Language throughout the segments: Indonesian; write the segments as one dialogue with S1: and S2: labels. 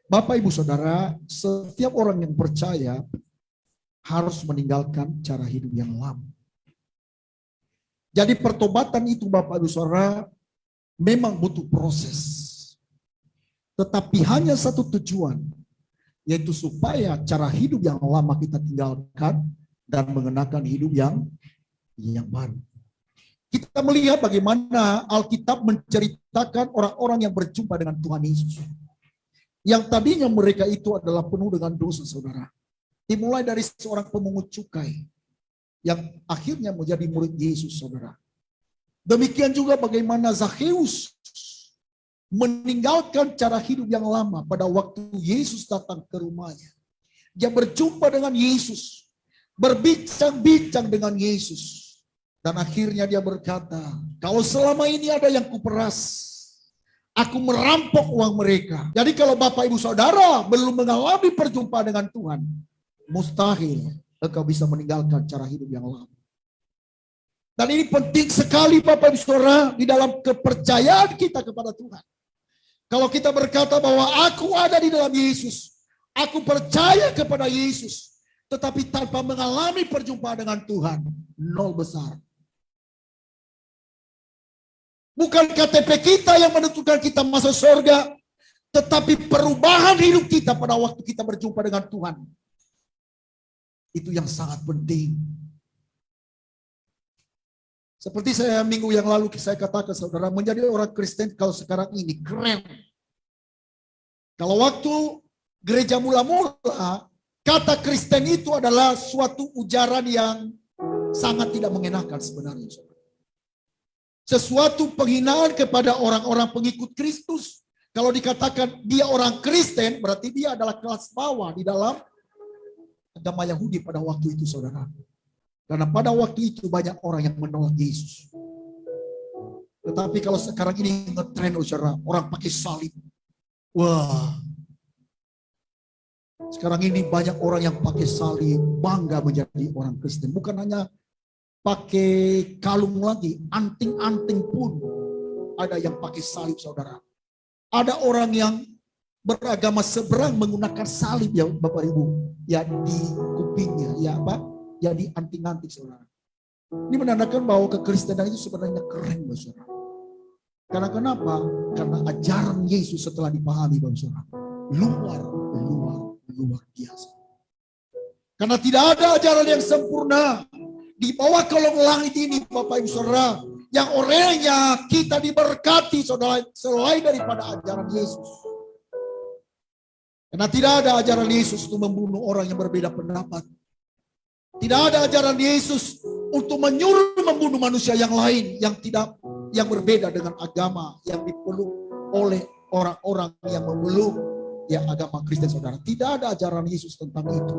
S1: Bapak, Ibu, Saudara, setiap orang yang percaya harus meninggalkan cara hidup yang lama. Jadi pertobatan itu, Bapak, Ibu, Saudara, memang butuh proses. Tetapi hanya satu tujuan, yaitu supaya cara hidup yang lama kita tinggalkan dan mengenakan hidup yang baru. Kita melihat bagaimana Alkitab menceritakan orang-orang yang berjumpa dengan Tuhan Yesus. Yang tadinya mereka itu adalah penuh dengan dosa, saudara. Dimulai dari seorang pemungut cukai yang akhirnya menjadi murid Yesus, saudara. Demikian juga bagaimana Zakheus meninggalkan cara hidup yang lama pada waktu Yesus datang ke rumahnya. Dia berjumpa dengan Yesus, berbincang-bincang dengan Yesus. Dan akhirnya dia berkata, kalau selama ini ada yang kuperas, aku merampok uang mereka. Jadi kalau Bapak, Ibu, Saudara belum mengalami perjumpaan dengan Tuhan, mustahil engkau bisa meninggalkan cara hidup yang lama. Dan ini penting sekali, Bapak, Ibu, Saudara, di dalam kepercayaan kita kepada Tuhan. Kalau kita berkata bahwa aku ada di dalam Yesus, aku percaya kepada Yesus, tetapi tanpa mengalami perjumpaan dengan Tuhan, nol besar. Bukan KTP kita yang menentukan kita masuk surga, tetapi perubahan hidup kita pada waktu kita berjumpa dengan Tuhan. Itu yang sangat penting. Seperti saya minggu yang lalu saya katakan, saudara, menjadi orang Kristen kalau sekarang ini keren. Kalau waktu gereja mula-mula, kata Kristen itu adalah suatu ujaran yang sangat tidak mengenakan sebenarnya, saudara. Sesuatu penghinaan kepada orang-orang pengikut Kristus. Kalau dikatakan dia orang Kristen, berarti dia adalah kelas bawah di dalam agama Yahudi pada waktu itu, saudara. Karena pada waktu itu banyak orang yang menolak Yesus. Tetapi kalau sekarang ini ngetren, saudara, orang pakai salib. Wah. Sekarang ini banyak orang yang pakai salib, bangga menjadi orang Kristen. Bukan hanya pakai kalung lagi, anting-anting pun ada yang pakai salib, saudara. Ada orang yang beragama seberang menggunakan salib, ya Bapak Ibu, ya di kupingnya, ya apa? Jadi anting-anting, saudara. Ini menandakan bahwa kekristenan itu sebenarnya keren, saudara. Karena kenapa? Karena ajaran Yesus setelah dipahami, saudara, luar biasa. Karena tidak ada ajaran yang sempurna di bawah kolong langit ini, Bapak Ibu, saudara, yang olehnya kita diberkati, saudara, selain daripada ajaran Yesus. Karena tidak ada ajaran Yesus untuk membunuh orang yang berbeda pendapat. Tidak ada ajaran Yesus untuk menyuruh membunuh manusia yang lain yang berbeda dengan agama yang dipeluk oleh orang-orang yang memeluk ya agama Kristen, saudara. Tidak ada ajaran Yesus tentang itu.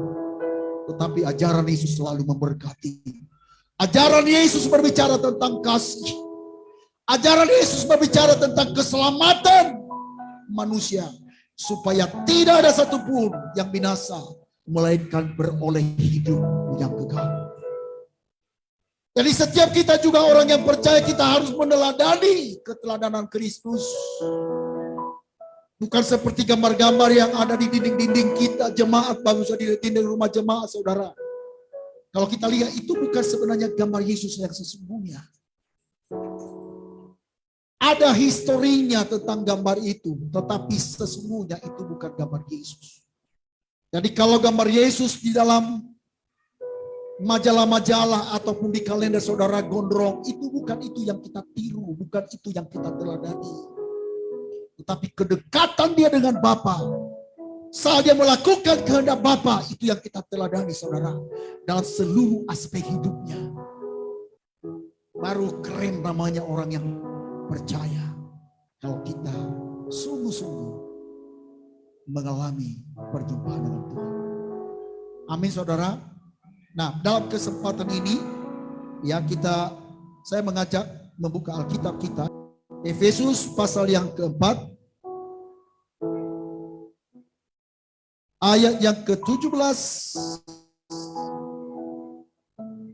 S1: Tetapi ajaran Yesus selalu memberkati. Ajaran Yesus berbicara tentang kasih. Ajaran Yesus berbicara tentang keselamatan manusia, supaya tidak ada satupun yang binasa, melainkan beroleh hidup yang kekal. Jadi setiap kita juga orang yang percaya, kita harus meneladani keteladanan Kristus. Bukan seperti gambar-gambar yang ada di dinding-dinding kita, jemaat, bangsa di dinding rumah jemaat, saudara. Kalau kita lihat, itu bukan sebenarnya gambar Yesus yang sesungguhnya. Ada historinya tentang gambar itu, tetapi sesungguhnya itu bukan gambar Yesus. Jadi kalau gambar Yesus di dalam majalah-majalah ataupun di kalender saudara gondrong, itu bukan itu yang kita tiru, bukan itu yang kita teladani. Tetapi kedekatan dia dengan Bapa, saat dia melakukan kehendak Bapa, itu yang kita teladani, saudara, dalam seluruh aspek hidupnya. Baru keren namanya orang yang percaya, kalau kita sungguh-sungguh mengalami perjumpaan dengan Tuhan. Amin, saudara. Nah, dalam kesempatan ini ya saya mengajak membuka Alkitab kita, Efesus pasal yang keempat, ayat yang ke-17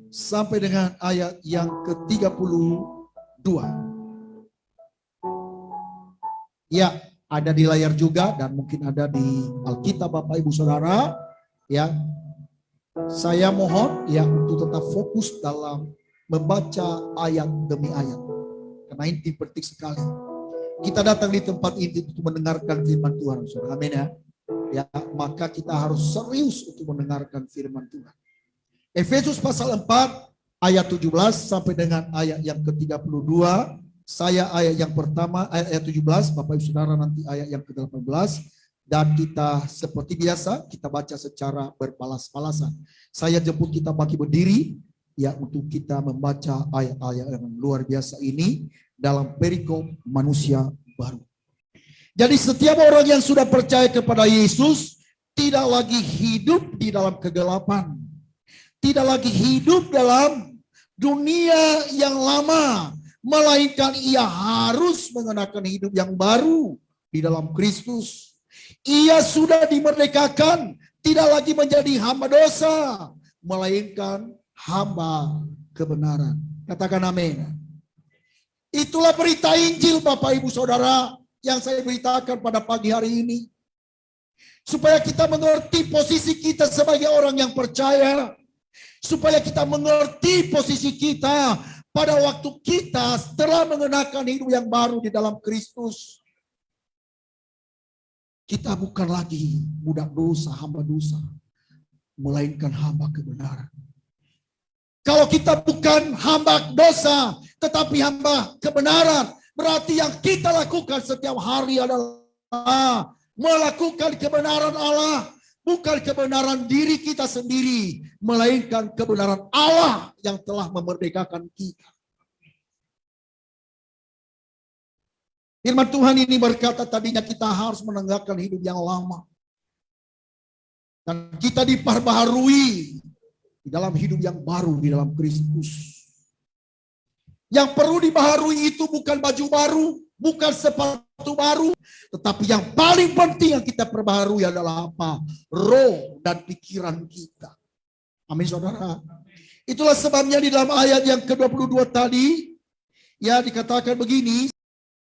S1: sampai dengan ayat yang ke-32. Ya, ada di layar juga dan mungkin ada di Alkitab Bapak Ibu Saudara. Ya, saya mohon ya untuk tetap fokus dalam membaca ayat demi ayat. Karena ini penting sekali. Kita datang di tempat ini untuk mendengarkan firman Tuhan, saudara. Amin ya. Ya, maka kita harus serius untuk mendengarkan firman Tuhan. Efesus pasal 4 ayat 17 sampai dengan ayat yang ke-32. Saya ayat yang pertama, ayat 17, Bapak Ibu Saudara nanti ayat yang ke-18. Dan kita seperti biasa, kita baca secara berbalas-balasan. Saya jemput kita bagi berdiri, ya untuk kita membaca ayat-ayat yang luar biasa ini dalam perikop manusia baru. Jadi setiap orang yang sudah percaya kepada Yesus, tidak lagi hidup di dalam kegelapan. Tidak lagi hidup dalam dunia yang lama, melainkan ia harus mengenakan hidup yang baru di dalam Kristus. Ia sudah dimerdekakan, tidak lagi menjadi hamba dosa, melainkan hamba kebenaran. Katakan amin. Itulah berita Injil Bapak Ibu Saudara yang saya beritakan pada pagi hari ini. Supaya kita mengerti posisi kita sebagai orang yang percaya. Supaya kita mengerti posisi kita pada waktu kita setelah mengenakan hidup yang baru di dalam Kristus. Kita bukan lagi budak dosa, hamba dosa, melainkan hamba kebenaran. Kalau kita bukan hamba dosa, tetapi hamba kebenaran, berarti yang kita lakukan setiap hari adalah melakukan kebenaran Allah, bukan kebenaran diri kita sendiri, melainkan kebenaran Allah yang telah memerdekakan kita. Firman Tuhan ini berkata tadinya kita harus menegakkan hidup yang lama. Dan kita diperbaharui di dalam hidup yang baru di dalam Kristus. Yang perlu dibaharui itu bukan baju baru, bukan sepatu baru, tetapi yang paling penting yang kita perbaharui adalah apa? Roh dan pikiran kita. Amin saudara. Itulah sebabnya di dalam ayat yang ke-22 tadi, ya dikatakan begini,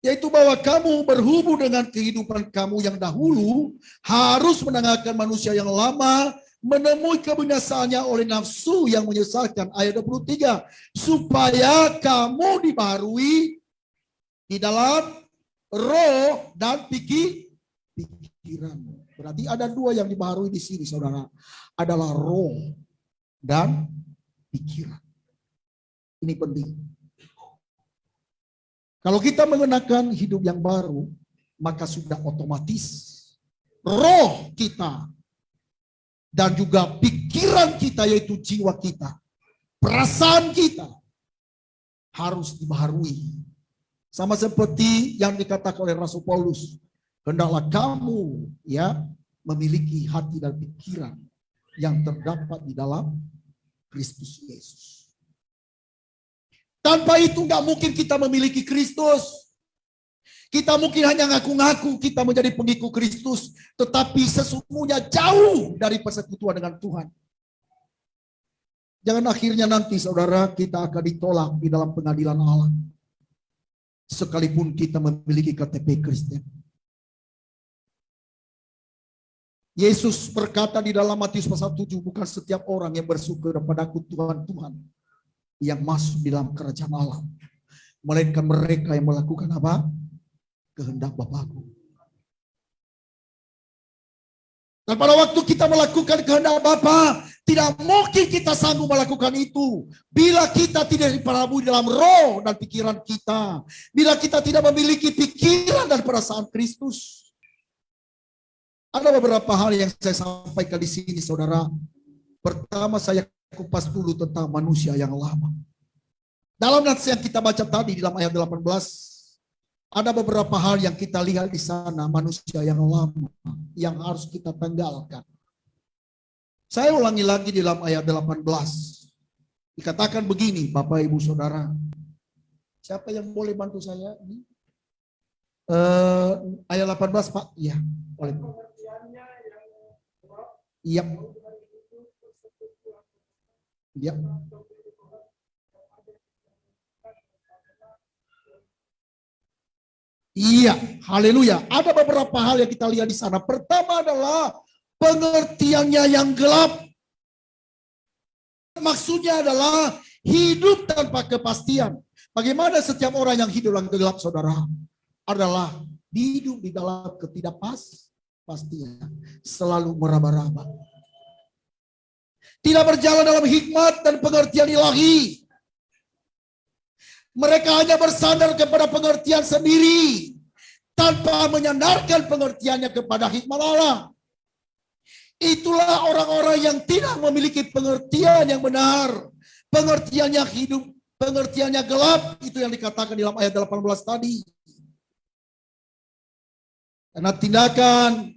S1: yaitu bahwa kamu berhubung dengan kehidupan kamu yang dahulu harus menanggalkan manusia yang lama, menemui kebinasaannya oleh nafsu yang menyesatkan. Ayat 23, supaya kamu dibaharui di dalam roh dan pikiran. Berarti ada dua yang dibaharui di sini saudara, adalah roh dan pikiran. Ini penting. Kalau kita mengenakan hidup yang baru, maka sudah otomatis roh kita dan juga pikiran kita, yaitu jiwa kita, perasaan kita harus dibaharui. Sama seperti yang dikatakan oleh Rasul Paulus, hendaklah kamu ya memiliki hati dan pikiran yang terdapat di dalam Kristus Yesus. Tanpa itu nggak mungkin kita memiliki Kristus. Kita mungkin hanya ngaku-ngaku kita menjadi pengikut Kristus, tetapi sesungguhnya jauh dari persekutuan dengan Tuhan. Jangan akhirnya nanti saudara kita akan ditolak di dalam pengadilan Allah. Sekalipun kita memiliki KTP Kristen. Yesus berkata di dalam Matius pasal 7, bukan setiap orang yang bersyukur kepadaku Tuhan, Tuhan, yang masuk di dalam kerajaan Allah, melainkan mereka yang melakukan apa? Kehendak Bapakku. Dan pada waktu kita melakukan kehendak Bapa, tidak mungkin kita sanggup melakukan itu bila kita tidak diperabui dalam roh dan pikiran kita, bila kita tidak memiliki pikiran dan perasaan Kristus. Ada beberapa hal yang saya sampaikan di sini saudara. Pertama, saya kupas dulu tentang manusia yang lama. Dalam nasihat yang kita baca tadi di dalam ayat 18, ada beberapa hal yang kita lihat di sana, manusia yang lama yang harus kita tanggalkan. Saya ulangi lagi di dalam ayat 18. Dikatakan begini, Bapak Ibu Saudara. Siapa yang boleh bantu saya? Ayat 18 Pak? Iya, boleh. Iya. Ya. Iya, haleluya. Ada beberapa hal yang kita lihat di sana. Pertama adalah pengertiannya yang gelap. Maksudnya adalah hidup tanpa kepastian. Bagaimana setiap orang yang hidup dalam gelap, saudara? Adalah hidup di dalam ketidakpastian. Selalu meraba-raba. Tidak berjalan dalam hikmat dan pengertian ilahi. Mereka hanya bersandar kepada pengertian sendiri, tanpa menyandarkan pengertiannya kepada hikmat Allah. Itulah orang-orang yang tidak memiliki pengertian yang benar. Pengertiannya hidup, pengertiannya gelap. Itu yang dikatakan dalam ayat 18 tadi. Karena tindakan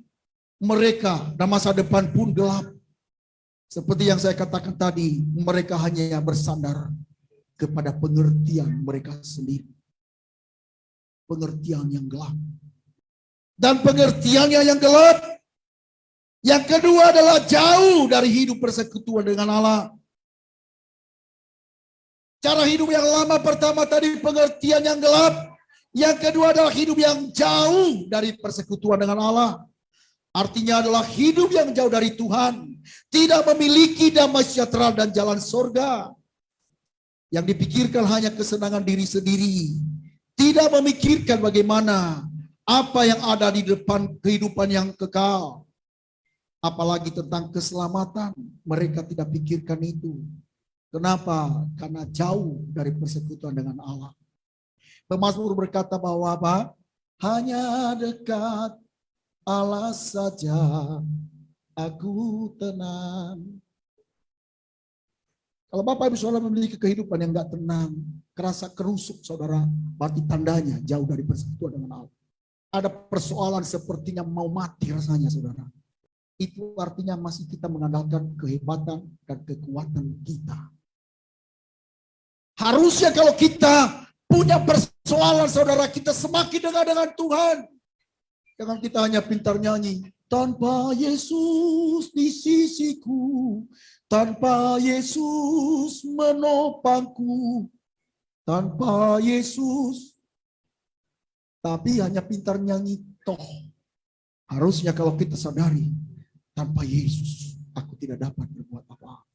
S1: mereka dan masa depan pun gelap. Seperti yang saya katakan tadi, mereka hanya bersandar kepada pengertian mereka sendiri. Pengertian yang gelap. Dan pengertiannya yang gelap. Yang kedua adalah jauh dari hidup persekutuan dengan Allah. Cara hidup yang lama pertama tadi pengertian yang gelap. Yang kedua adalah hidup yang jauh dari persekutuan dengan Allah. Artinya adalah hidup yang jauh dari Tuhan. Tidak memiliki damai sejahtera dan jalan surga. Yang dipikirkan hanya kesenangan diri sendiri. Tidak memikirkan bagaimana apa yang ada di depan kehidupan yang kekal. Apalagi tentang keselamatan. Mereka tidak pikirkan itu. Kenapa? Karena jauh dari persekutuan dengan Allah. Pemazmur berkata bahwa apa? Hanya dekat Allah saja aku tenang. Kalau Bapak Ibu Saudara memiliki kehidupan yang enggak tenang, kerasa kerusuk saudara, berarti tandanya jauh dari persekutuan dengan Allah. Ada persoalan sepertinya mau mati rasanya saudara. Itu artinya masih kita mengandalkan kehebatan dan kekuatan kita. Harusnya kalau kita punya persoalan saudara, kita semakin dekat dengan Tuhan. Jangan kita hanya pintar nyanyi. Tanpa Yesus di sisiku, tanpa Yesus menopangku, tanpa Yesus. Tapi hanya pintar nyanyi toh. Harusnya kalau kita sadari, tanpa Yesus aku tidak dapat berbuat apa-apa.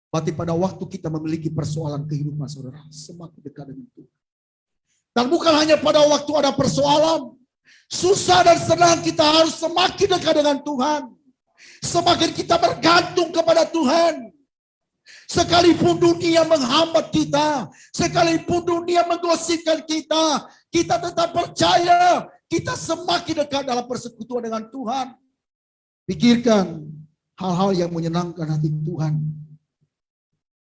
S1: Berarti pada waktu kita memiliki persoalan kehidupan saudara, semakin dekat dengan Tuhan. Dan bukan hanya pada waktu ada persoalan, susah dan senang kita harus semakin dekat dengan Tuhan. Semakin kita bergantung kepada Tuhan. Sekalipun dunia menghambat kita, sekalipun dunia menggosipkan kita, kita tetap percaya kita semakin dekat dalam persekutuan dengan Tuhan. Pikirkan hal-hal yang menyenangkan hati Tuhan.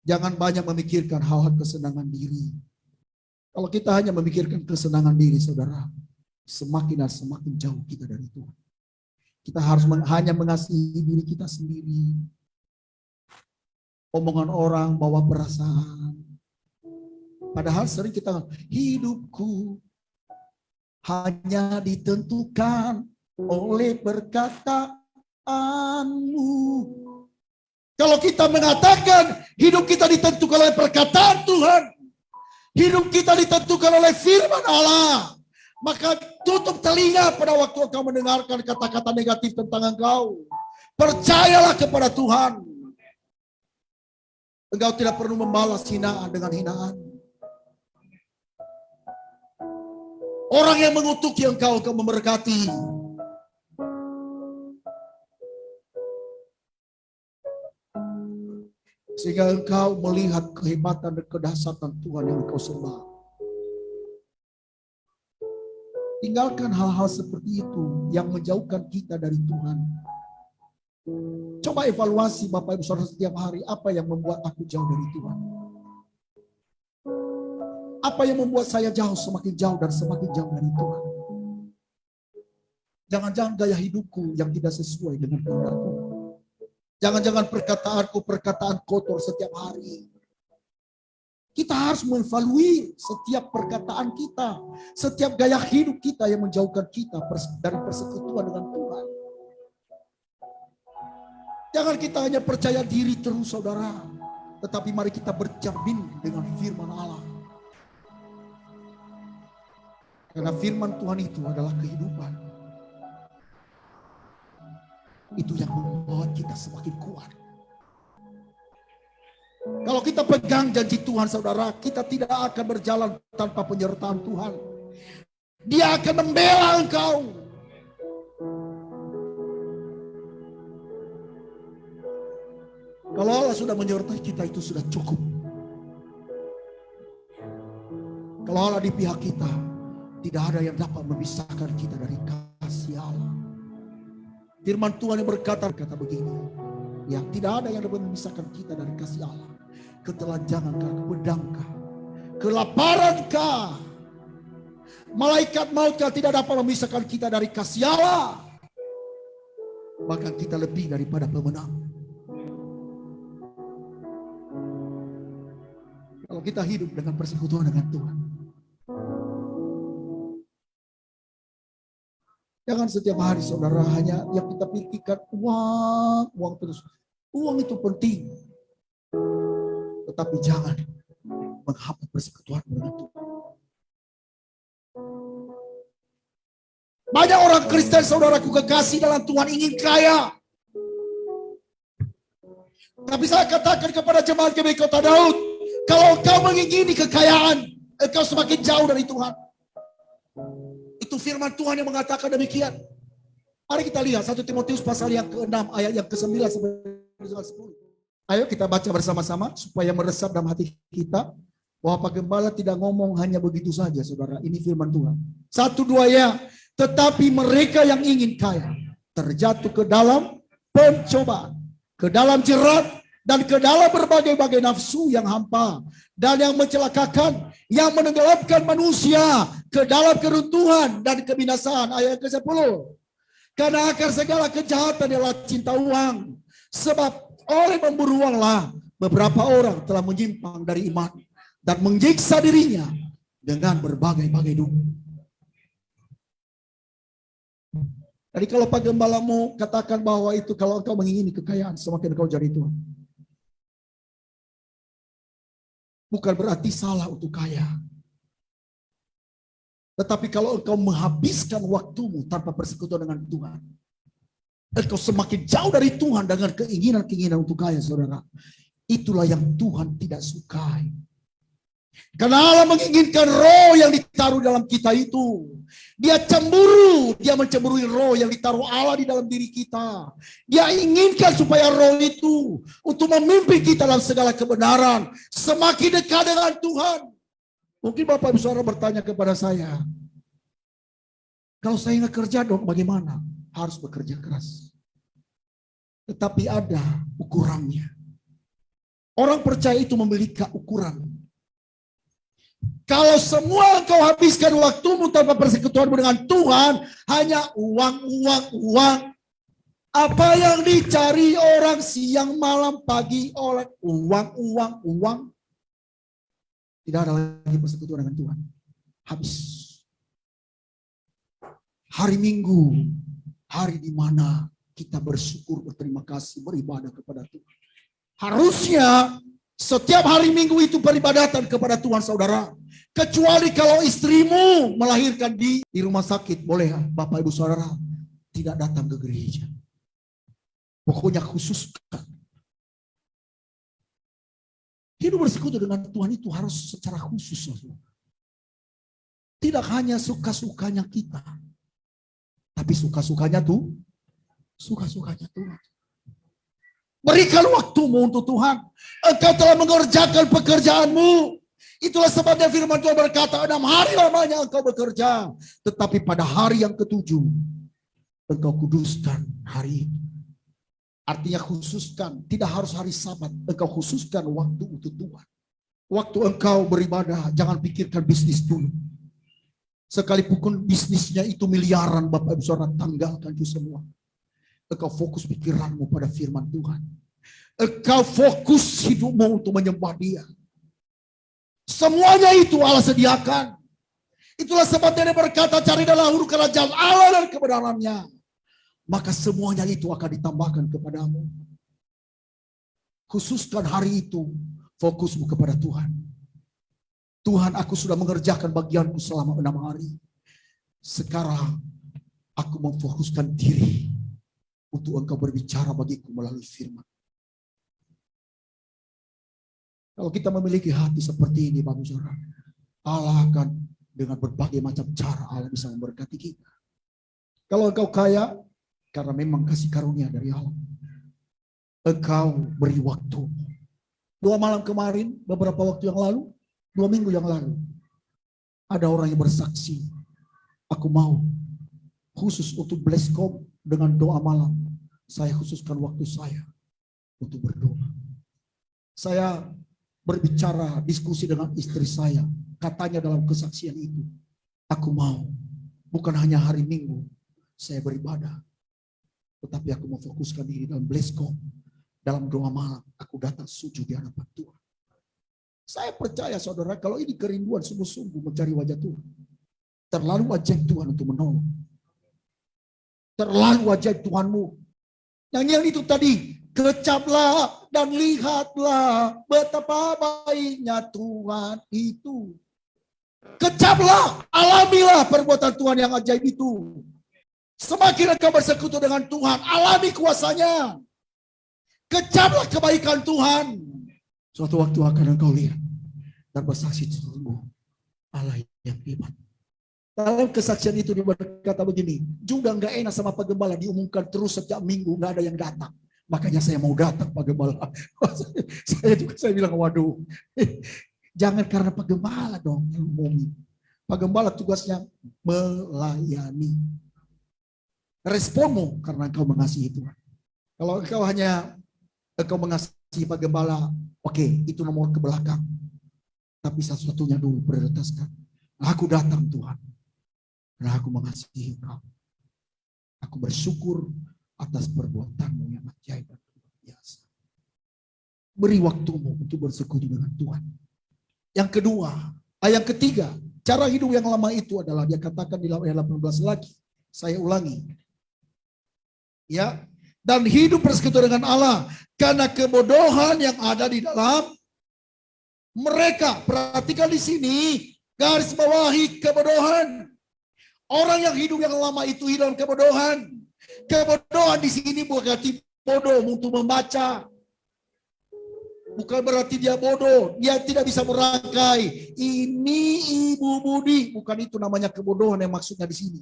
S1: Jangan banyak memikirkan hal-hal kesenangan diri. Kalau kita hanya memikirkan kesenangan diri, saudara, semakin dan semakin jauh kita dari Tuhan. Kita harus hanya mengasihi diri kita sendiri. Omongan orang bawa perasaan. Padahal sering kita, hidupku hanya ditentukan oleh perkataanmu. Kalau kita mengatakan hidup kita ditentukan oleh perkataan Tuhan, hidup kita ditentukan oleh firman Allah, maka tutup telinga pada waktu engkau mendengarkan kata-kata negatif tentang engkau. Percayalah kepada Tuhan. Engkau tidak perlu membalas hinaan dengan hinaan. Orang yang mengutuki engkau memberkati. Sehingga engkau melihat kehebatan dan kedahsyatan Tuhan yang engkau sembah. Tinggalkan hal-hal seperti itu yang menjauhkan kita dari Tuhan. Coba evaluasi Bapak Ibu Saudara setiap hari, apa yang membuat aku jauh dari Tuhan? Apa yang membuat saya semakin jauh dan semakin jauh dari Tuhan? Jangan-jangan gaya hidupku yang tidak sesuai dengan kehendakku. Jangan-jangan perkataanku perkataan kotor setiap hari. Kita harus mengevaluasi setiap perkataan kita, setiap gaya hidup kita yang menjauhkan kita dari persekutuan dengan Tuhan. Jangan kita hanya percaya diri terus saudara, tetapi mari kita bercermin dengan firman Allah. Karena firman Tuhan itu adalah kehidupan. Itu yang membuat kita semakin kuat. Kalau kita pegang janji Tuhan, saudara, kita tidak akan berjalan tanpa penyertaan Tuhan. Dia akan membela engkau. Kalau Allah sudah menyertai kita, itu sudah cukup. Kalau Allah di pihak kita, tidak ada yang dapat memisahkan kita dari kasih Allah. Firman Tuhan yang berkata begini, ya, tidak ada yang dapat memisahkan kita dari kasih Allah. Ketelanjangankah, kepedangkah, kelaparankah, malaikat mautkah tidak dapat memisahkan kita dari kasih Allah. Bahkan kita lebih daripada pemenang. Kalau kita hidup dengan persekutuan dengan Tuhan. Jangan setiap hari, saudara, hanya yang kita pikirkan uang terus. Uang itu penting. Tetapi jangan menghapus persekutuan dengan Tuhan. Banyak orang Kristen, saudaraku kekasih dalam Tuhan, ingin kaya. Tapi saya katakan kepada jemaat GBI Kota Daud, kalau engkau mengingini kekayaan, engkau semakin jauh dari Tuhan. Itu firman Tuhan yang mengatakan demikian. Mari kita lihat 1 Timotius pasal yang ke-6 ayat yang ke-9 sampai 10. Ayo kita baca bersama-sama supaya meresap dalam hati kita bahwa Pak Gembala tidak ngomong hanya begitu saja, saudara. Ini firman Tuhan. 1-2 ya. Tetapi mereka yang ingin kaya terjatuh ke dalam pencobaan, ke dalam jerat, dan ke dalam berbagai-bagai nafsu yang hampa dan yang mencelakakan, yang menenggelamkan manusia ke dalam keruntuhan dan kebinasaan. Ayat ke-10. Karena akar segala kejahatan adalah cinta uang. Sebab oleh memburu uanglah beberapa orang telah menyimpang dari iman dan menyiksa dirinya dengan berbagai-bagai dosa. Jadi kalau Pak Gembala mau katakan bahwa itu kalau engkau mengingini kekayaan, semakin engkau jadi Tuhan. Bukan berarti salah untuk kaya. Tetapi kalau engkau menghabiskan waktumu tanpa persekutuan dengan Tuhan, engkau semakin jauh dari Tuhan dengan keinginan-keinginan untuk kaya, saudara. Itulah yang Tuhan tidak sukai. Karena Allah menginginkan roh yang ditaruh dalam kita itu. Dia cemburu, dia mencemburui roh yang ditaruh Allah di dalam diri kita. Dia inginkan supaya roh itu untuk memimpin kita dalam segala kebenaran, semakin dekat dengan Tuhan. Mungkin Bapak Ibu Saudara bertanya kepada saya, kalau saya nggak kerja dong bagaimana? Harus bekerja keras. Tetapi ada ukurannya. Orang percaya itu memiliki ukuran. Kalau semua engkau habiskan waktumu tanpa persekutuan dengan Tuhan, hanya uang. Apa yang dicari orang siang, malam, pagi oleh uang. Tidak ada lagi persekutuan dengan Tuhan. Habis. Hari Minggu, hari di mana kita bersyukur, berterima kasih, beribadah kepada Tuhan. Harusnya setiap hari Minggu itu peribadatan kepada Tuhan, saudara. Kecuali kalau istrimu melahirkan di rumah sakit, boleh Bapak Ibu Saudara tidak datang ke gereja. Pokoknya khususkan. Hidup bersekutu dengan Tuhan itu harus secara khusus, saudara. Tidak hanya suka-sukanya kita, tapi suka-sukanya Tuhan. Berikan waktumu untuk Tuhan. Engkau telah mengerjakan pekerjaanmu. Itulah sebabnya firman Tuhan berkata, 6 hari lamanya engkau bekerja. Tetapi pada hari yang ke-7, engkau kuduskan hari itu. Artinya khususkan, tidak harus hari Sabat. Engkau khususkan waktu untuk Tuhan. Waktu engkau beribadah, jangan pikirkan bisnis dulu. Sekalipun bisnisnya itu miliaran, Bapak Ibu Saudara, tanggalkan itu semua. Engkau fokus pikiranmu pada firman Tuhan. Engkau fokus hidupmu untuk menyembah Dia. Semuanya itu Allah sediakan. Itulah sebabnya Dia berkata, carilah dahulu kerajaan Allah dan kebenarannya. Maka semuanya itu akan ditambahkan kepadamu. Khususkan hari itu, fokusmu kepada Tuhan. Tuhan, aku sudah mengerjakan bagianku selama 6 hari. Sekarang aku memfokuskan diri untuk Engkau berbicara bagiku melalui firman. Kalau kita memiliki hati seperti ini, Bapak Saudara, Allah akan dengan berbagai macam cara Allah bisa memberkati kita. Kalau engkau kaya, karena memang kasih karunia dari Allah, engkau beri waktu. 2 malam kemarin, beberapa waktu yang lalu, 2 minggu yang lalu, ada orang yang bersaksi, aku mau khusus untuk Bleskom dengan doa malam, saya khususkan waktu saya untuk berdoa. Saya berbicara, diskusi dengan istri saya. Katanya dalam kesaksian itu, aku mau bukan hanya hari Minggu saya beribadah, tetapi aku mau fokuskan diri dalam Bleskom. Dalam doa malam, aku datang sujud di hadapan Tuhan. Saya percaya saudara, kalau ini kerinduan sungguh-sungguh mencari wajah Tuhan, terlalu ajaib Tuhan untuk menolong. Terlalu ajaib Tuhanmu. Yang itu tadi, kecaplah dan lihatlah betapa baiknya Tuhan itu. Kecaplah, alamilah perbuatan Tuhan yang ajaib itu. Semakin engkau bersekutu dengan Tuhan, alami kuasanya. Kecaplah kebaikan Tuhan. Suatu waktu akan engkau lihat dan bersaksi sungguh Allah yang hebat. Dalam kesaksian itu dia berkata begini, juga nggak enak sama Pak Gembala, diumumkan terus setiap minggu nggak ada yang datang. Makanya saya mau datang Pak Gembala. saya bilang waduh, jangan karena Pak Gembala dong yang umumi. Pak Gembala tugasnya melayani. Responmu karena engkau mengasihi Tuhan. Kalau engkau hanya engkau mengasihi Pak Gembala, oke, itu nomor ke belakang. Tapi satu-satunya dulu prioritaskan. Aku datang Tuhan, karena aku mengasihi Engkau. Aku bersyukur atas perbuatanmu yang ajaib dan luar biasa. Beri waktumu untuk bersekutu dengan Tuhan. Yang kedua, yang ketiga, cara hidup yang lama itu adalah dia katakan di ayat 18 lagi. Saya ulangi. Ya, dan hidup bersekutu dengan Allah karena kebodohan yang ada di dalam mereka. Perhatikan di sini, garis bawahi kebodohan. Orang yang hidup yang lama itu hidup dalam kebodohan. Kebodohan di sini bukan berarti bodoh untuk membaca. Bukan berarti dia bodoh, dia tidak bisa merangkai. Ini Ibu Budi, bukan itu namanya kebodohan yang maksudnya di sini.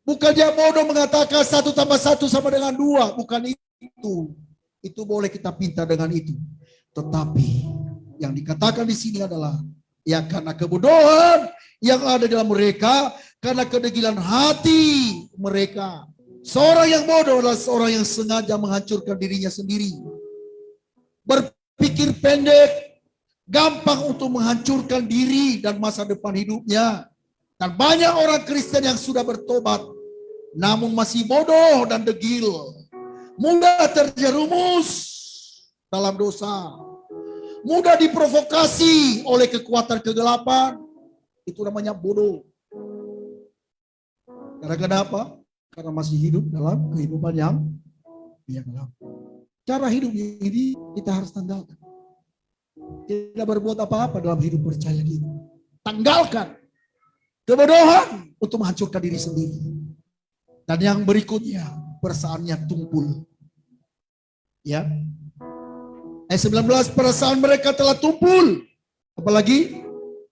S1: Bukan dia bodoh mengatakan 1 tambah 1 sama dengan 2. Bukan itu. Itu boleh kita pinta dengan itu. Tetapi yang dikatakan di sini adalah ya karena kebodohan yang ada dalam mereka, karena kedegilan hati mereka. Seorang yang bodoh adalah seorang yang sengaja menghancurkan dirinya sendiri. Berpikir pendek, gampang untuk menghancurkan diri dan masa depan hidupnya. Dan banyak orang Kristen yang sudah bertobat, namun masih bodoh dan degil. Mudah terjerumus dalam dosa. Mudah diprovokasi oleh kekuatan kegelapan. Itu namanya bodoh. Karena kenapa? Karena masih hidup dalam kehidupan yang gelap. Cara hidup ini kita harus tanggalkan. Tidak berbuat apa-apa dalam hidup percaya kita. Tanggalkan kebodohan untuk menghancurkan diri sendiri. Dan yang berikutnya, perasaannya tumpul. Ya. Ayat 19, perasaan mereka telah tumpul. Apalagi?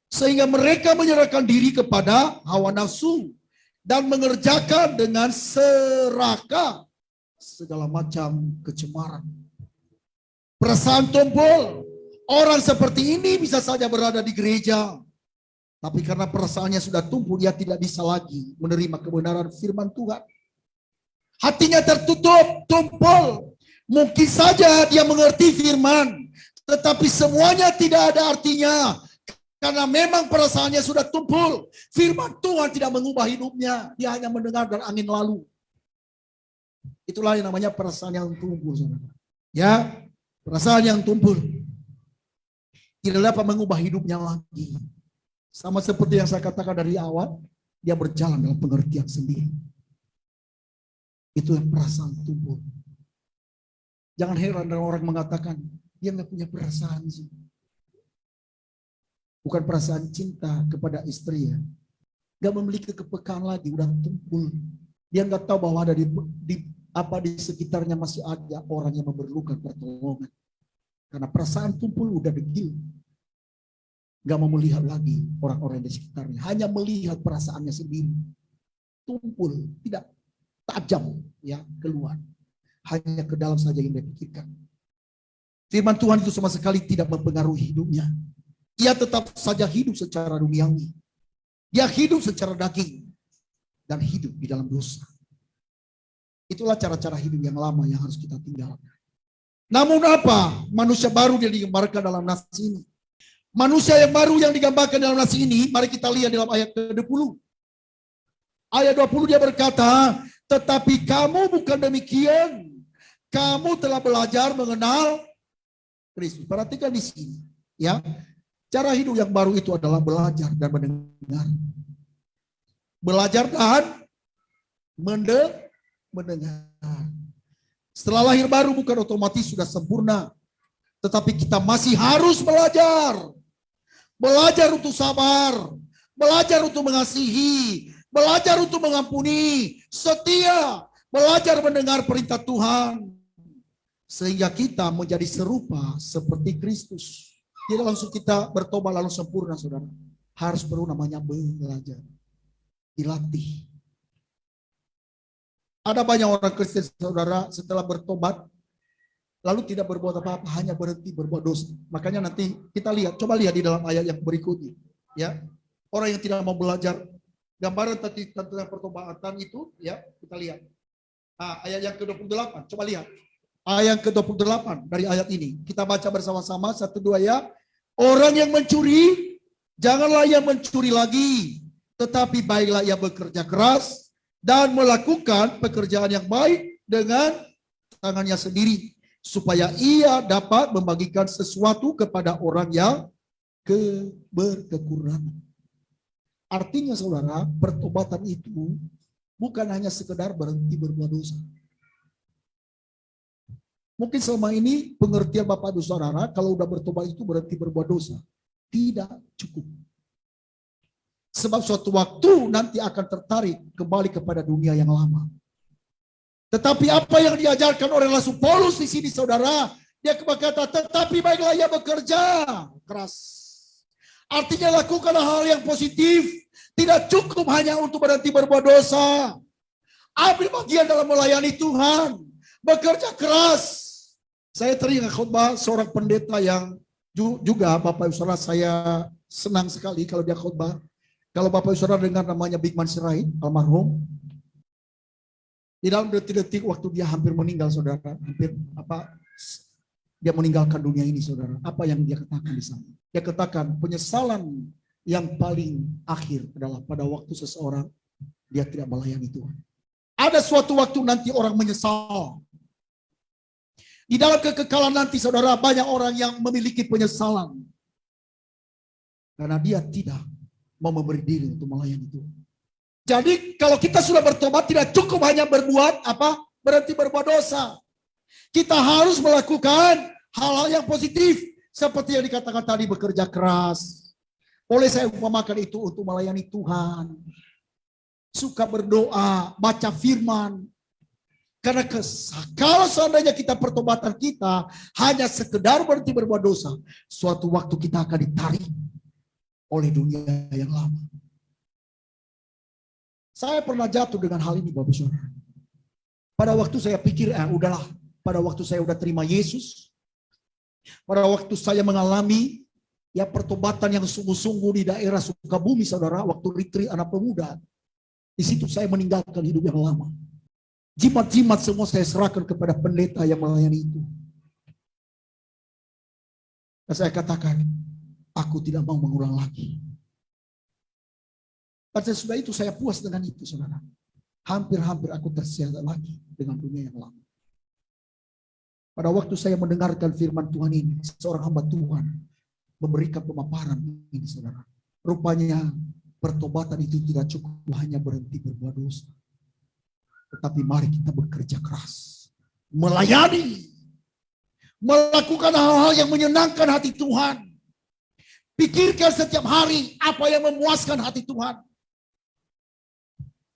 S1: Sehingga mereka menyerahkan diri kepada hawa nafsu. Dan mengerjakan dengan serakah segala macam kecemaran. Perasaan tumpul. Orang seperti ini bisa saja berada di gereja. Tapi karena perasaannya sudah tumpul, dia tidak bisa lagi menerima kebenaran firman Tuhan. Hatinya tertutup, tumpul. Mungkin saja dia mengerti firman, tetapi semuanya tidak ada artinya. Karena memang perasaannya sudah tumpul. Firman Tuhan tidak mengubah hidupnya. Dia hanya mendengar dan angin lalu. Itulah yang namanya perasaan yang tumpul. Ya, perasaan yang tumpul. Tidak dapat mengubah hidupnya lagi. Sama seperti yang saya katakan dari awal, dia berjalan dalam pengertian sendiri. Itu yang perasaan tumpul. Jangan heran dengan orang mengatakan, dia nggak punya perasaan sih. Bukan perasaan cinta kepada istri ya. Gak memiliki kepekaan lagi, udah tumpul. Dia nggak tahu bahwa ada di sekitarnya masih ada orang yang memerlukan pertolongan. Karena perasaan tumpul udah degil. Gak mau melihat lagi orang-orang di sekitarnya. Hanya melihat perasaannya sendiri. Tumpul, tidak tajam ya keluar. Hanya ke dalam saja yang dia pikirkan. Firman Tuhan itu sama sekali tidak mempengaruhi hidupnya. Ia tetap saja hidup secara duniawi. Dia hidup secara daging. Dan hidup di dalam dosa. Itulah cara-cara hidup yang lama yang harus kita tinggalkan. Namun apa? Manusia baru dia digambarkan dalam nas ini. Manusia yang baru yang digambarkan dalam nas ini, mari kita lihat dalam ayat ke-20. Ayat 20 dia berkata, tetapi kamu bukan demikian. Kamu telah belajar mengenal Kristus. Perhatikan di sini. Ya, cara hidup yang baru itu adalah belajar dan mendengar. Belajar dan mendengar. Setelah lahir baru bukan otomatis sudah sempurna. Tetapi kita masih harus belajar. Belajar untuk sabar. Belajar untuk mengasihi. Belajar untuk mengampuni. Setia. Belajar mendengar perintah Tuhan. Sehingga kita menjadi serupa seperti Kristus. Tidak langsung kita bertobat lalu sempurna, saudara. Harus perlu namanya belajar. Dilatih. Ada banyak orang Kristen, saudara, setelah bertobat lalu tidak berbuat apa-apa, hanya berhenti berbuat dosa. Makanya nanti kita lihat, coba lihat di dalam ayat yang berikutnya. Ya, orang yang tidak mau belajar, gambaran tentang pertobatan itu, ya kita lihat. Nah, ayat yang ke-28, coba lihat. Ayat ke-28 dari ayat ini. Kita baca bersama-sama, 1, 2 ya. Orang yang mencuri, janganlah ia mencuri lagi. Tetapi baiklah ia bekerja keras dan melakukan pekerjaan yang baik dengan tangannya sendiri. Supaya ia dapat membagikan sesuatu kepada orang yang berkekurangan. Artinya saudara, pertobatan itu bukan hanya sekedar berhenti berbuat dosa. Mungkin selama ini pengertian Bapak Ibu Saudara, kalau udah bertobat itu berhenti berbuat dosa. Tidak cukup. Sebab suatu waktu nanti akan tertarik kembali kepada dunia yang lama. Tetapi apa yang diajarkan oleh Rasul Paulus di sini, saudara, dia berkata, tetapi baiklah ia bekerja keras. Artinya lakukan hal yang positif. Tidak cukup hanya untuk berhenti berbuat dosa. Ambil bagian dalam melayani Tuhan. Bekerja keras. Saya teringat khotbah seorang pendeta yang juga Bapak Ibu Saudara, saya senang sekali kalau dia khotbah. Kalau Bapak Ibu Saudara dengar namanya Bigman Sirait, almarhum. Di dalam detik-detik waktu dia hampir meninggal, saudara, dia meninggalkan dunia ini, saudara. Apa yang dia katakan di sana? Dia katakan penyesalan yang paling akhir adalah pada waktu seseorang dia tidak melayani Tuhan. Ada suatu waktu nanti orang menyesal. Di dalam kekekalan nanti, saudara, banyak orang yang memiliki penyesalan karena dia tidak mau memberi diri untuk melayani Tuhan. Jadi kalau kita sudah bertobat tidak cukup hanya berbuat berhenti berbuat dosa. Kita harus melakukan hal-hal yang positif seperti yang dikatakan tadi, bekerja keras. Boleh saya umpamakan itu untuk melayani Tuhan. Suka berdoa, baca firman. Karena kalau seandainya kita pertobatan kita hanya sekedar berhenti berbuat dosa, suatu waktu kita akan ditarik oleh dunia yang lama. Saya pernah jatuh dengan hal ini, Bapak Saudara. Pada waktu saya pikir, udahlah. Pada waktu saya udah terima Yesus. Pada waktu saya mengalami pertobatan yang sungguh-sungguh di daerah Sukabumi, saudara. Waktu retreat anak pemuda. Di situ saya meninggalkan hidup yang lama. Jimat-jimat semua saya serahkan kepada pendeta yang melayani itu. Dan saya katakan, aku tidak mau mengulang lagi. Dan sesudah itu saya puas dengan itu, saudara. Hampir-hampir aku tersirat lagi dengan dunia yang lama. Pada waktu saya mendengarkan firman Tuhan ini, seorang hamba Tuhan memberikan pemaparan ini, saudara. Rupanya pertobatan itu tidak cukup hanya berhenti berbuat dosa. Tetapi mari kita bekerja keras. Melayani. Melakukan hal-hal yang menyenangkan hati Tuhan. Pikirkan setiap hari apa yang memuaskan hati Tuhan.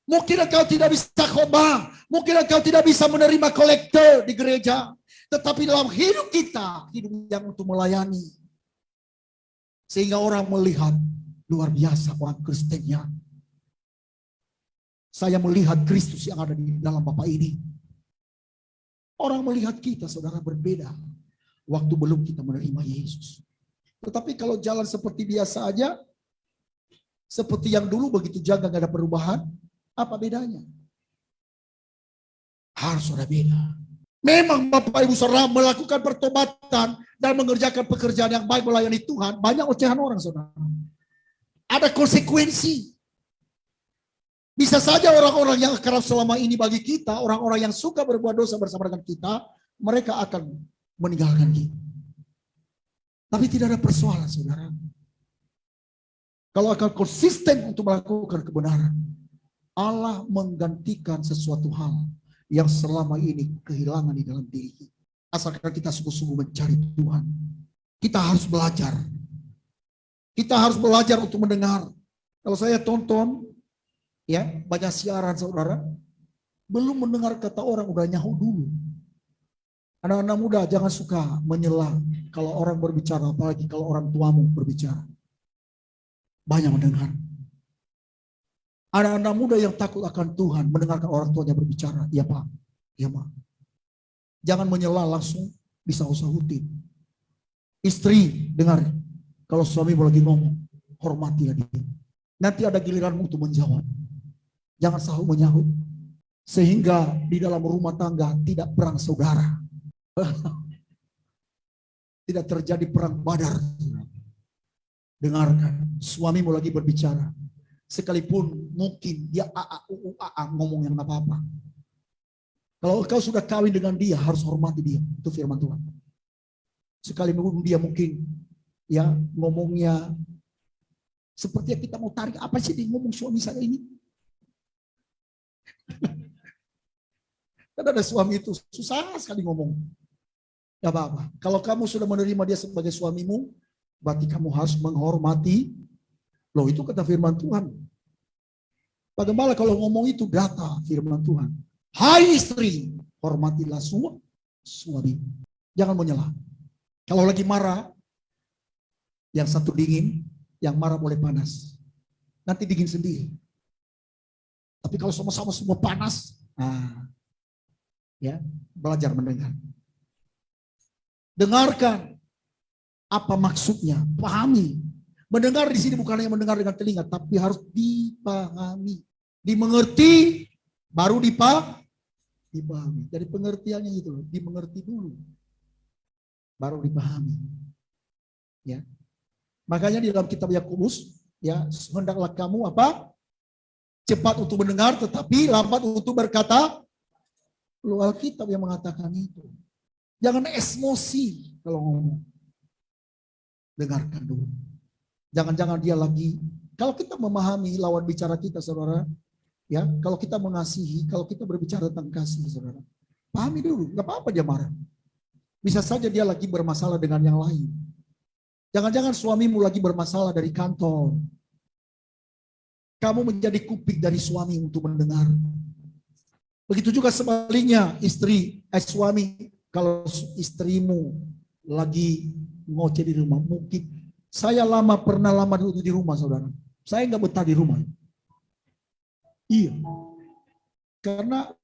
S1: Mungkin engkau tidak bisa khotbah, mungkin engkau tidak bisa menerima kolektor di gereja, tetapi dalam hidup kita, hidup yang untuk melayani, sehingga orang melihat luar biasa orang Kristennya. Saya melihat Kristus yang ada di dalam Bapak ini. Orang melihat kita, saudara, berbeda waktu belum kita menerima Yesus. Tetapi kalau jalan seperti biasa aja, seperti yang dulu begitu jaga, gak ada perubahan, apa bedanya? Harus ada beda. Memang Bapak Ibu Saudara melakukan pertobatan dan mengerjakan pekerjaan yang baik melayani Tuhan, banyak ocehan orang, saudara. Ada konsekuensi. Bisa saja orang-orang yang kerap selama ini bagi kita, orang-orang yang suka berbuat dosa bersama dengan kita, mereka akan meninggalkan kita. Tapi tidak ada persoalan, saudara. Kalau akan konsisten untuk melakukan kebenaran, Allah menggantikan sesuatu hal yang selama ini kehilangan di dalam diri kita. Asalkan kita sungguh-sungguh mencari Tuhan. Kita harus belajar. Kita harus belajar untuk mendengar. Kalau saya tonton, ya, banyak siaran, saudara, belum mendengar kata orang udah nyahu dulu. Anak-anak muda jangan suka menyela kalau orang berbicara, apalagi kalau orang tuamu berbicara. Banyak mendengar. Anak-anak muda yang takut akan Tuhan mendengarkan orang tuanya berbicara. Iya Pak, iya Pak. Jangan menyela langsung bisa usahutin. Istri, dengar. Kalau suami lagi ngomong, hormatilah dia. Nanti ada giliranmu untuk menjawab. Jangan sahut menyahut. Sehingga di dalam rumah tangga tidak perang saudara. Tidak terjadi perang badar. Dengarkan, suamimu lagi berbicara. Sekalipun mungkin dia ngomong yang apa-apa. Kalau kau sudah kawin dengan dia, harus hormati dia. Itu firman Tuhan. Sekalipun dia mungkin ya ngomongnya seperti yang kita mau tarik. Apa sih dia ngomong suami saya ini? Karena ada suami itu susah sekali ngomong. Gak apa-apa. Kalau kamu sudah menerima dia sebagai suamimu, berarti kamu harus menghormati. Loh, itu kata firman Tuhan. Bagaimana kalau ngomong itu data firman Tuhan. Hai istri, hormatilah suami. Jangan menyela. Kalau lagi marah, yang satu dingin, yang marah boleh panas. Nanti dingin sendiri. Tapi kalau sama-sama semua panas, nah, ya, belajar mendengar. Dengarkan apa maksudnya, pahami. Mendengar di sini bukan hanya mendengar dengan telinga, tapi harus dipahami, dimengerti, baru dipahami. Jadi pengertiannya itu loh, dimengerti dulu, baru dipahami. Ya, makanya di dalam kitab Yakobus, ya, hendaklah kamu apa? Cepat untuk mendengar, tetapi lambat untuk berkata. Lu Alkitab yang mengatakan itu. Jangan emosi kalau ngomong. Dengarkan dulu. Jangan-jangan dia lagi, kalau kita memahami lawan bicara kita, saudara, ya, kalau kita mengasihi, kalau kita berbicara tentang kasih, saudara, pahami dulu, nggak apa-apa dia marah. Bisa saja dia lagi bermasalah dengan yang lain. Jangan-jangan suamimu lagi bermasalah dari kantor. Kamu menjadi kuping dari suami untuk mendengar. Begitu juga sebaliknya, suami, kalau istrimu lagi ngoceh di rumah, mungkin saya pernah lama dulu di rumah, saudara. Saya nggak betah di rumah. Iya. Karena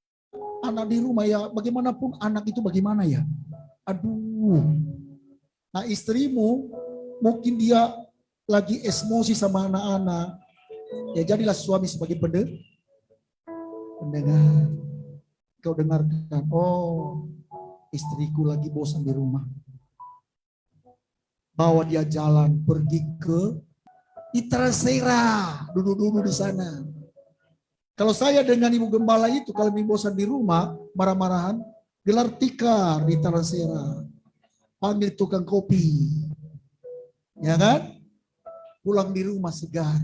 S1: anak di rumah ya, bagaimanapun anak itu bagaimana ya. Aduh. Nah istrimu, mungkin dia lagi emosi sama anak-anak. Ya jadilah suami sebagai pendengar. Kau dengarkan, oh istriku lagi bosan di rumah. Bawa dia jalan, pergi ke Itrasera, duduk-duduk di sana. Kalau saya dengan ibu gembala itu, kalau ibu bosan di rumah, marah-marahan, gelar tikar di Itrasera. Panggil tukang kopi. Ya kan? Pulang di rumah segar.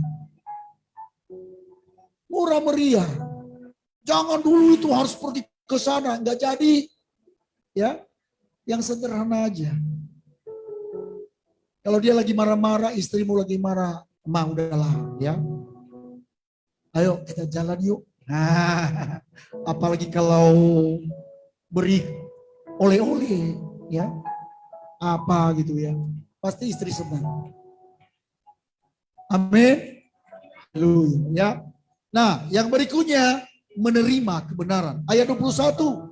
S1: Murah meriah. Jangan dulu itu harus pergi ke sana, nggak jadi. Ya, yang sederhana aja. Kalau dia lagi marah-marah, istrimu lagi marah, udahlah, ya. Ayo kita jalan yuk. Nah, apalagi kalau beri oleh-oleh, ya, apa gitu ya, pasti istri senang. Amin. Haleluya, ya. Nah, yang berikutnya menerima kebenaran. Ayat 21.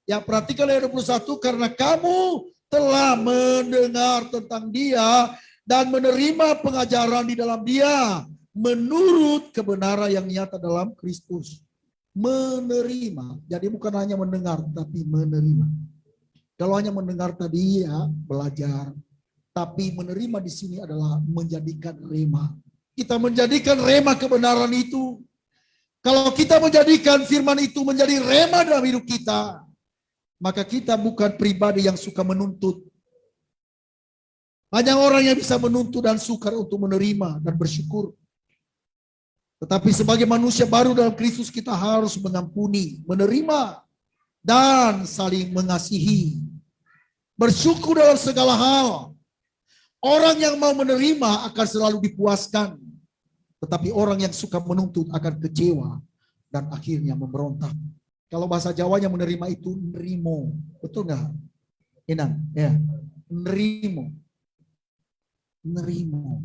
S1: Ya, perhatikan ayat 21, karena kamu telah mendengar tentang Dia dan menerima pengajaran di dalam Dia menurut kebenaran yang nyata dalam Kristus. Menerima. Jadi bukan hanya mendengar tapi menerima. Kalau hanya mendengar tadi ya belajar, tapi menerima di sini adalah menjadikan rema. Kita menjadikan rema kebenaran itu. Kalau kita menjadikan firman itu menjadi rema dalam hidup kita, maka kita bukan pribadi yang suka menuntut. Banyak orang yang bisa menuntut dan sukar untuk menerima dan bersyukur. Tetapi sebagai manusia baru dalam Kristus kita harus mengampuni, menerima, dan saling mengasihi. Bersyukur dalam segala hal. Orang yang mau menerima akan selalu dipuaskan. Tetapi orang yang suka menuntut akan kecewa dan akhirnya memberontak. Kalau bahasa Jawanya menerima itu nerimo. Betul nggak? Enak, ya. Nerimo. Nerimo.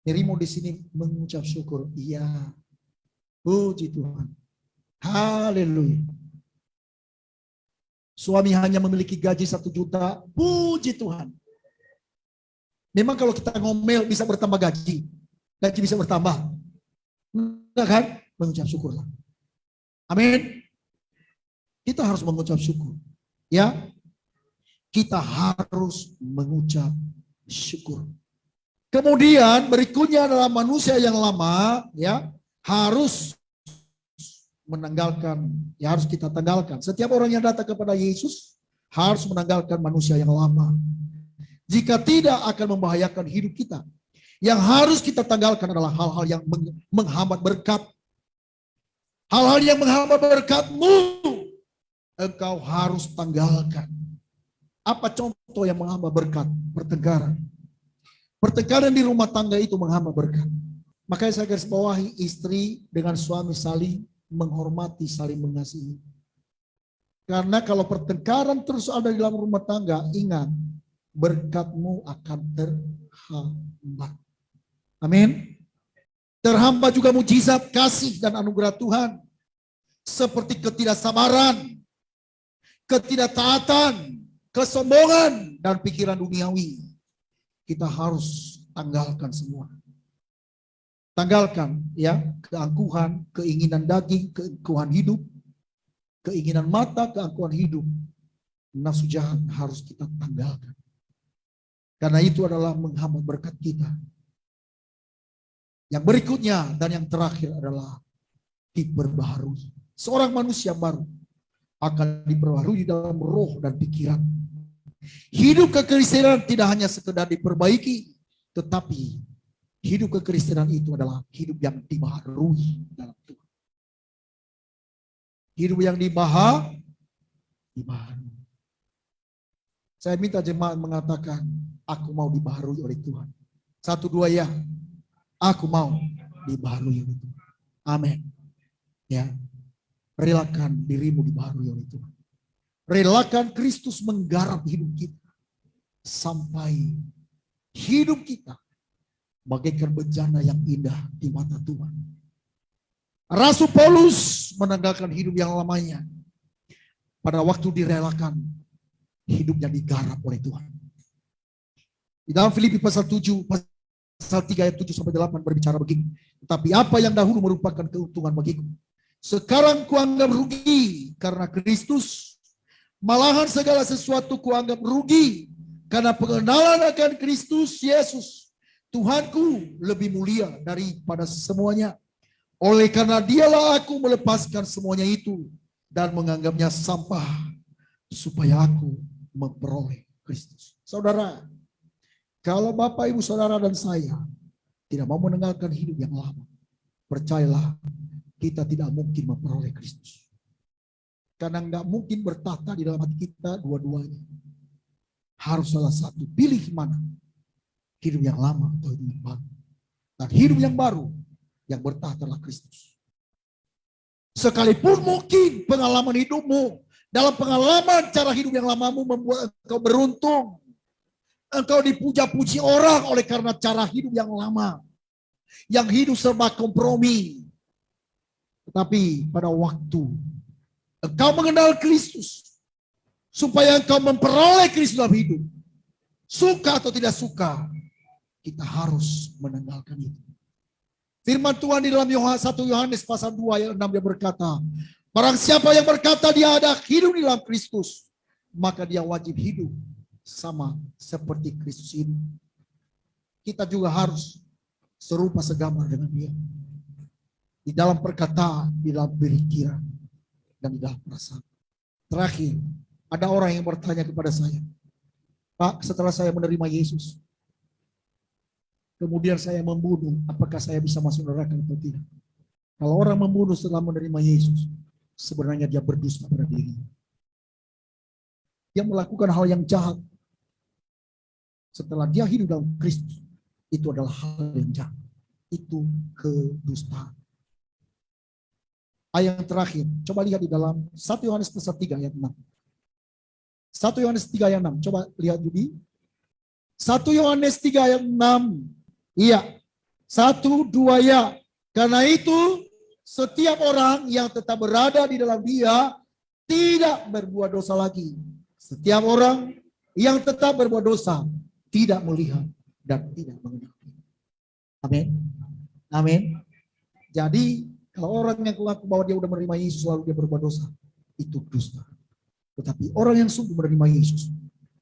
S1: Nerimo di sini mengucap syukur. Iya. Puji Tuhan. Haleluya. Suami hanya memiliki gaji 1 juta. Puji Tuhan. Memang kalau kita ngomel bisa bertambah gaji. Gaji bisa bertambah. Enggak kan? Mengucap syukurlah. Amin. Kita harus mengucap syukur. Ya. Kita harus mengucap syukur. Kemudian berikutnya adalah manusia yang lama, ya, harus menanggalkan, ya harus kita tanggalkan. Setiap orang yang datang kepada Yesus harus menanggalkan manusia yang lama. Jika tidak akan membahayakan hidup kita. Yang harus kita tanggalkan adalah hal-hal yang menghambat berkat. Hal-hal yang menghambat berkatmu, engkau harus tanggalkan. Apa contoh yang menghambat berkat? Pertengkaran. Pertengkaran di rumah tangga itu menghambat berkat. Makanya saya garis bawahi, istri dengan suami saling menghormati, saling mengasihi. Karena kalau pertengkaran terus ada di dalam rumah tangga, ingat, berkatmu akan terhambat. Amin. Terhambat juga mujizat, kasih, dan anugerah Tuhan. Seperti ketidaksabaran, ketidaktaatan, kesombongan, dan pikiran duniawi. Kita harus tanggalkan semua. Tanggalkan ya, keangkuhan, keinginan daging, keangkuhan hidup, keinginan mata, keangkuhan hidup. Nafsu jahat harus kita tanggalkan. Karena itu adalah menghambat berkat kita. Yang berikutnya dan yang terakhir adalah diperbaharui. Seorang manusia baru akan diperbaharui dalam roh dan pikiran. Hidup kekristenan tidak hanya sekedar diperbaiki, tetapi hidup kekristenan itu adalah hidup yang dibaharui dalam Tuhan. Hidup yang dibaharui. Saya minta jemaat mengatakan, aku mau dibaharui oleh Tuhan. 1, 2 ya. Aku mau dibaharui oleh Tuhan. Amin. Ya. Relakan dirimu dibaharui oleh Tuhan. Relakan Kristus menggarap hidup kita. Sampai hidup kita bagaikan bejana yang indah di mata Tuhan. Rasul Paulus menanggalkan hidup yang lamanya. Pada waktu direlakan, hidupnya digarap oleh Tuhan. Di dalam Filipi pasal 7, pasal 3 ayat 7 sampai 8 berbicara begini. Tetapi apa yang dahulu merupakan keuntungan bagiku, sekarang kuanggap rugi karena Kristus. Malahan segala sesuatu kuanggap rugi karena pengenalan akan Kristus Yesus, Tuhanku, lebih mulia daripada semuanya. Oleh karena dialah aku melepaskan semuanya itu dan menganggapnya sampah supaya aku memperoleh Kristus. Saudara, kalau Bapak, Ibu, Saudara, dan saya tidak mau meninggalkan hidup yang lama, percayalah kita tidak mungkin memperoleh Kristus. Karena nggak mungkin bertahta di dalam hati kita dua-duanya. Harus salah satu, pilih mana. Hidup yang lama atau hidup yang baru. Dan hidup yang baru yang bertahta adalah Kristus. Sekalipun mungkin pengalaman hidupmu, dalam pengalaman cara hidup yang lamamu membuat engkau beruntung. Engkau dipuja-puji orang oleh karena cara hidup yang lama. Yang hidup serba kompromi. Tetapi pada waktu engkau mengenal Kristus, supaya engkau memperoleh Kristus dalam hidup, suka atau tidak suka, kita harus menanggalkan itu. Firman Tuhan di dalam 1 Yohanes pasal 2 ayat 6 dia berkata, barang siapa yang berkata dia ada hidup di dalam Kristus, maka dia wajib hidup sama seperti Kristus hidup. Kita juga harus serupa segambar dengan dia. Di dalam perkataan, di dalam pikiran, dan di dalam perasaan. Terakhir, ada orang yang bertanya kepada saya, Pak, setelah saya menerima Yesus, kemudian saya membunuh, apakah saya bisa masuk neraka atau tidak? Kalau orang membunuh setelah menerima Yesus, sebenarnya dia berdusta pada dirinya. Dia melakukan hal yang jahat. Setelah dia hidup dalam Kristus, itu adalah hal yang jahat. Itu kedustaan. Ayat yang terakhir, coba lihat di dalam 1 Yohanes pasal 3 ayat 6. 1 Yohanes 3 ayat 6, coba lihat Yudi. 1 Yohanes 3 ayat 6. Iya, 1, 2 ya. Karena itu setiap orang yang tetap berada di dalam dia tidak berbuat dosa lagi. Setiap orang yang tetap berbuat dosa tidak melihat dan tidak mengenal. Amin. Amin. Jadi kalau orang yang mengaku bahwa dia sudah menerima Yesus lalu dia berbuat dosa, itu dusta. Tetapi orang yang sungguh menerima Yesus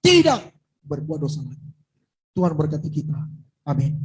S1: tidak berbuat dosa lagi. Tuhan berkati kita. Amin.